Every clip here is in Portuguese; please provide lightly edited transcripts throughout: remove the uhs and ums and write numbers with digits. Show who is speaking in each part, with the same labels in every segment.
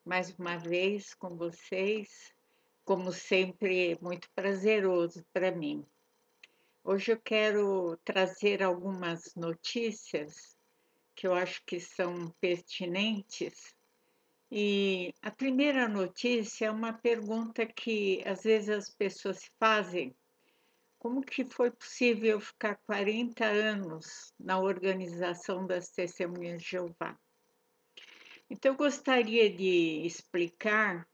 Speaker 1: mais uma vez com vocês. Como sempre, é muito prazeroso para mim. Hoje eu quero trazer algumas notícias que eu acho que são pertinentes. E a primeira notícia é uma pergunta que às vezes as pessoas se fazem: como que foi possível ficar 40 anos na organização das Testemunhas de Jeová? Então, eu gostaria de explicar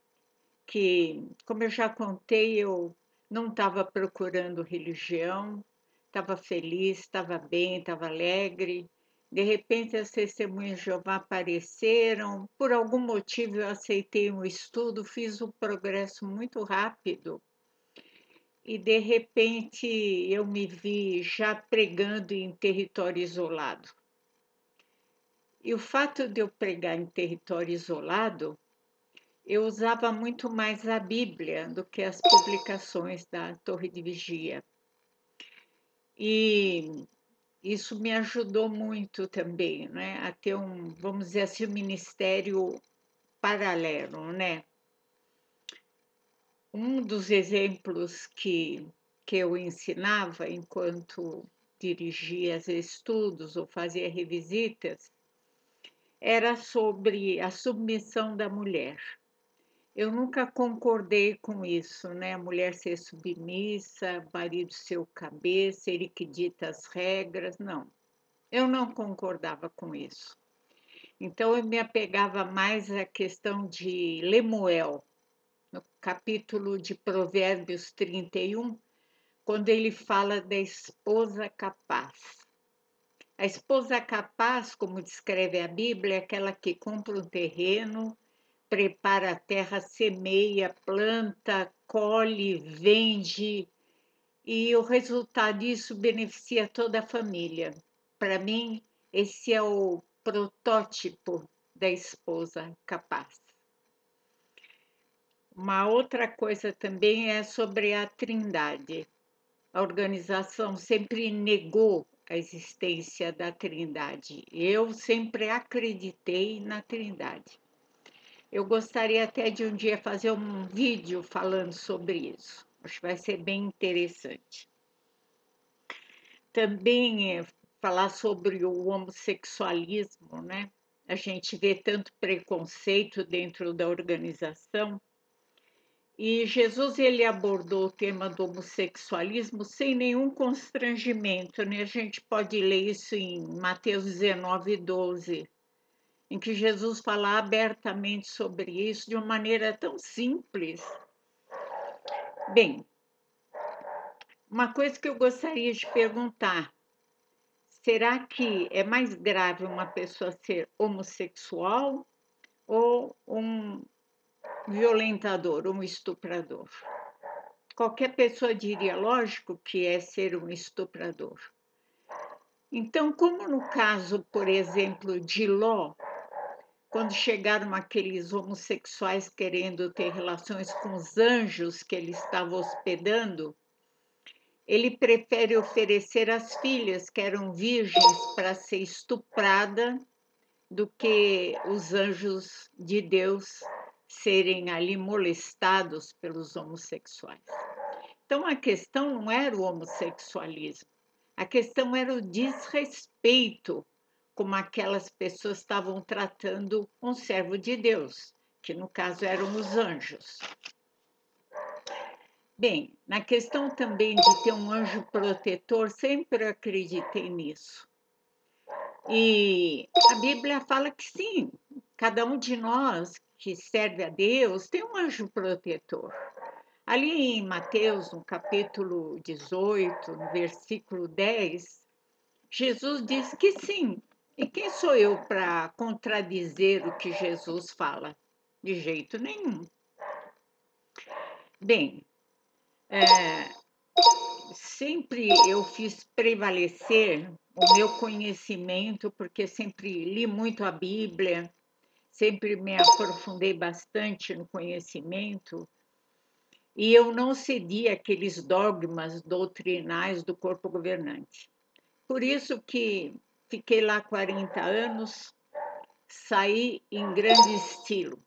Speaker 1: que, como eu já contei, eu não estava procurando religião, estava feliz, estava bem, estava alegre. De repente, as testemunhas de Jeová apareceram. Por algum motivo, eu aceitei um estudo, fiz um progresso muito rápido. E, de repente, eu me vi já pregando em território isolado. E o fato de eu pregar em território isolado, eu usava muito mais a Bíblia do que as publicações da Torre de Vigia. E isso me ajudou muito também, né, a ter vamos dizer assim, um ministério paralelo, né? Um dos exemplos que eu ensinava enquanto dirigia os estudos ou fazia revisitas era sobre a submissão da mulher. Eu nunca concordei com isso, né? A mulher ser submissa, o marido ser o cabeça, ele que dita as regras. Não, eu não concordava com isso. Então, eu me apegava mais à questão de Lemuel, no capítulo de Provérbios 31, quando ele fala da esposa capaz. A esposa capaz, como descreve a Bíblia, é aquela que compra um terreno, prepara a terra, semeia, planta, colhe, vende, e o resultado disso beneficia toda a família. Para mim, esse é o protótipo da esposa capaz. Uma outra coisa também é sobre a Trindade. A organização sempre negou a existência da Trindade. Eu sempre acreditei na Trindade. Eu gostaria até de um dia fazer um vídeo falando sobre isso. Acho que vai ser bem interessante. Também falar sobre o homossexualismo, né? A gente vê tanto preconceito dentro da organização. E Jesus ele abordou o tema do homossexualismo sem nenhum constrangimento, né? A gente pode ler isso em Mateus 19:12, em que Jesus fala abertamente sobre isso de uma maneira tão simples. Bem, uma coisa que eu gostaria de perguntar: será que é mais grave uma pessoa ser homossexual ou um violentador, um estuprador? Qualquer pessoa diria, lógico, que é ser um estuprador. Então, como no caso, por exemplo, de Ló, quando chegaram aqueles homossexuais querendo ter relações com os anjos que ele estava hospedando, ele prefere oferecer as filhas, que eram virgens, para ser estuprada, do que os anjos de Deus serem ali molestados pelos homossexuais. Então, a questão não era o homossexualismo, a questão era o desrespeito como aquelas pessoas estavam tratando um servo de Deus, que no caso eram os anjos. Bem, na questão também de ter um anjo protetor, sempre acreditei nisso. E a Bíblia fala que sim, cada um de nós que serve a Deus tem um anjo protetor. Ali em Mateus, no capítulo 18, no versículo 10, Jesus diz que sim. E quem sou eu para contradizer o que Jesus fala? De jeito nenhum. Bem, sempre eu fiz prevalecer o meu conhecimento, porque sempre li muito a Bíblia, sempre me aprofundei bastante no conhecimento, e eu não cedi àqueles dogmas doutrinais do corpo governante. Por isso que fiquei lá 40 anos, saí em grande estilo.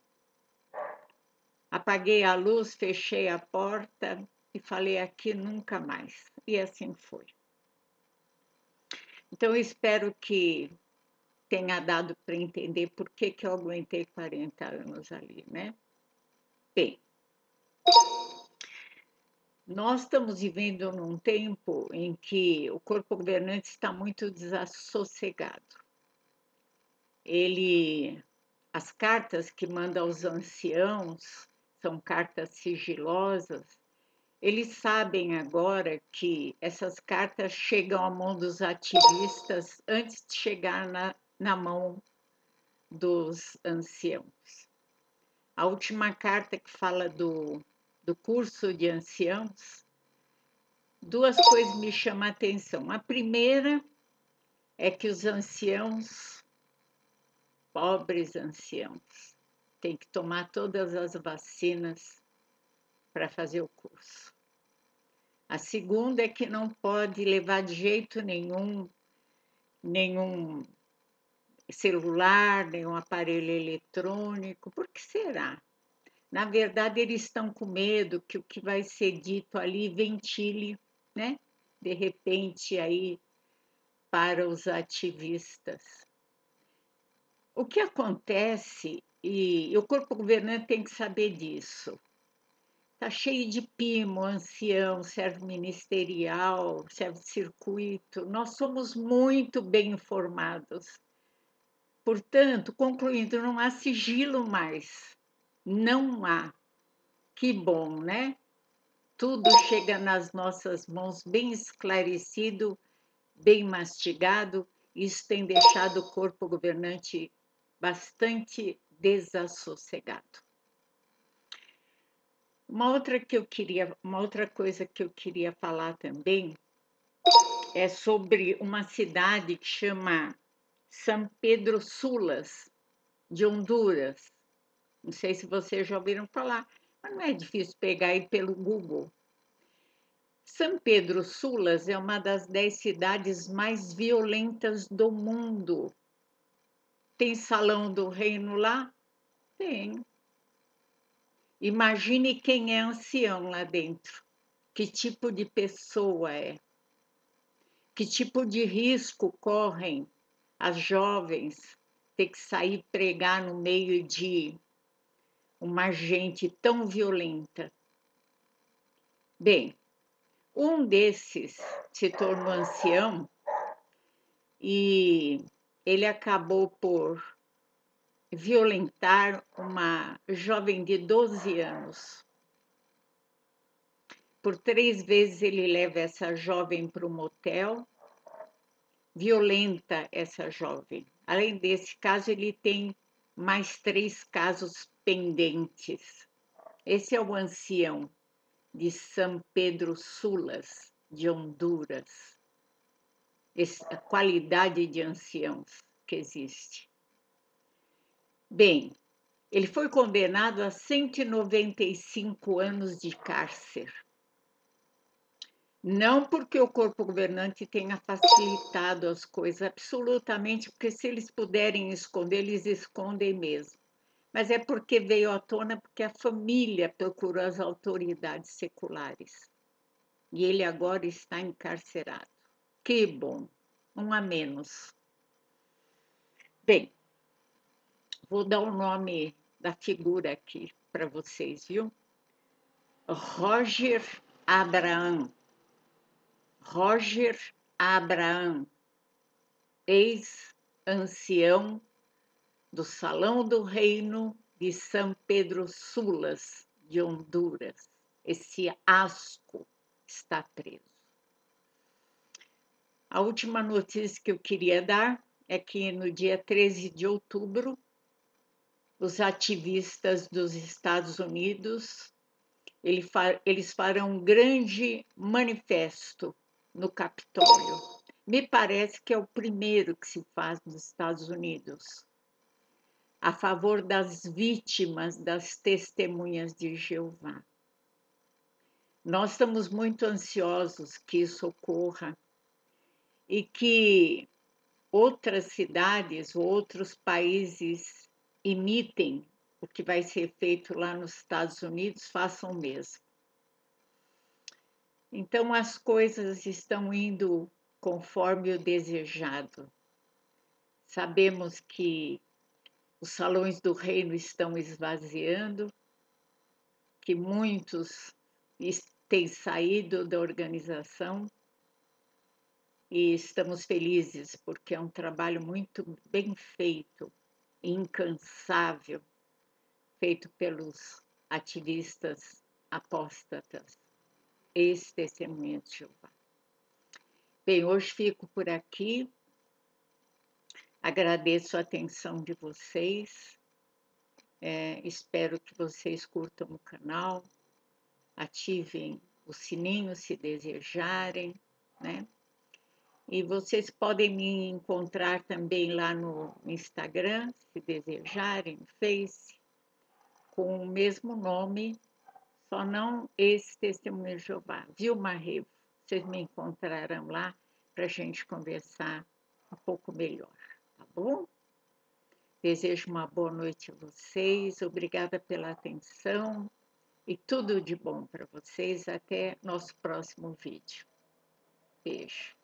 Speaker 1: Apaguei a luz, fechei a porta e falei: aqui nunca mais. E assim foi. Então, eu espero que tenha dado para entender por que eu aguentei 40 anos ali, né? Bem, nós estamos vivendo num tempo em que o corpo governante está muito desassossegado. As cartas que manda aos anciãos são cartas sigilosas. Eles sabem agora que essas cartas chegam à mão dos ativistas antes de chegar na mão dos anciãos. A última carta que fala do curso de anciãos, duas coisas me chamam a atenção. A primeira é que os anciãos, pobres anciãos, têm que tomar todas as vacinas para fazer o curso. A segunda é que não pode levar de jeito nenhum celular, nenhum aparelho eletrônico. Por que será? Na verdade, eles estão com medo que o que vai ser dito ali ventile, né? De repente, aí, para os ativistas. O que acontece, e o corpo governante tem que saber disso, está cheio de PIMO, ancião, servo ministerial, servo de circuito. Nós somos muito bem informados. Portanto, concluindo, não há sigilo mais. Não há. Que bom, né? Tudo chega nas nossas mãos bem esclarecido, bem mastigado. Isso tem deixado o corpo governante bastante desassossegado. Uma outra coisa que eu queria falar também é sobre uma cidade que chama São Pedro Sulas, de Honduras. Não sei se vocês já ouviram falar, mas não é difícil pegar aí pelo Google. São Pedro Sulas é uma das 10 cidades mais violentas do mundo. Tem salão do reino lá? Tem. Imagine quem é ancião lá dentro. Que tipo de pessoa é? Que tipo de risco correm as jovens ter que sair pregar no meio de uma gente tão violenta? Bem, um desses se tornou ancião e ele acabou por violentar uma jovem de 12 anos. Por 3 vezes ele leva essa jovem para o motel, violenta essa jovem. Além desse caso, ele tem mais 3 casos pendentes. Esse é o ancião de São Pedro Sulas, de Honduras. A qualidade de anciãos que existe. Bem, ele foi condenado a 195 anos de cárcere. Não porque o corpo governante tenha facilitado as coisas, absolutamente, porque se eles puderem esconder, eles escondem mesmo. Mas é porque veio à tona porque a família procurou as autoridades seculares. E ele agora está encarcerado. Que bom, um a menos. Bem, vou dar o nome da figura aqui para vocês, viu? Roger Abraham. Roger Abraham, ex-ancião do Salão do Reino de São Pedro Sulas, de Honduras. Esse asco está preso. A última notícia que eu queria dar é que no dia 13 de outubro, os ativistas dos Estados Unidos, eles farão um grande manifesto no Capitólio. Me parece que é o primeiro que se faz nos Estados Unidos, a favor das vítimas, das testemunhas de Jeová. Nós estamos muito ansiosos que isso ocorra e que outras cidades, outros países imitem o que vai ser feito lá nos Estados Unidos, façam o mesmo. Então, as coisas estão indo conforme o desejado. Sabemos que os salões do reino estão esvaziando, que muitos têm saído da organização e estamos felizes porque é um trabalho muito bem feito, incansável, feito pelos ativistas apóstatas, ex-testemunhas de Jeová. Bem, hoje fico por aqui. Agradeço a atenção de vocês. Espero que vocês curtam o canal, ativem o sininho se desejarem, né? E vocês podem me encontrar também lá no Instagram, se desejarem, no Face, com o mesmo nome, só não esse Testemunho de Jeová, Vilma Revo. Vocês me encontrarão lá para a gente conversar um pouco melhor, tá bom? Desejo uma boa noite a vocês, obrigada pela atenção e tudo de bom para vocês. Até nosso próximo vídeo. Beijo.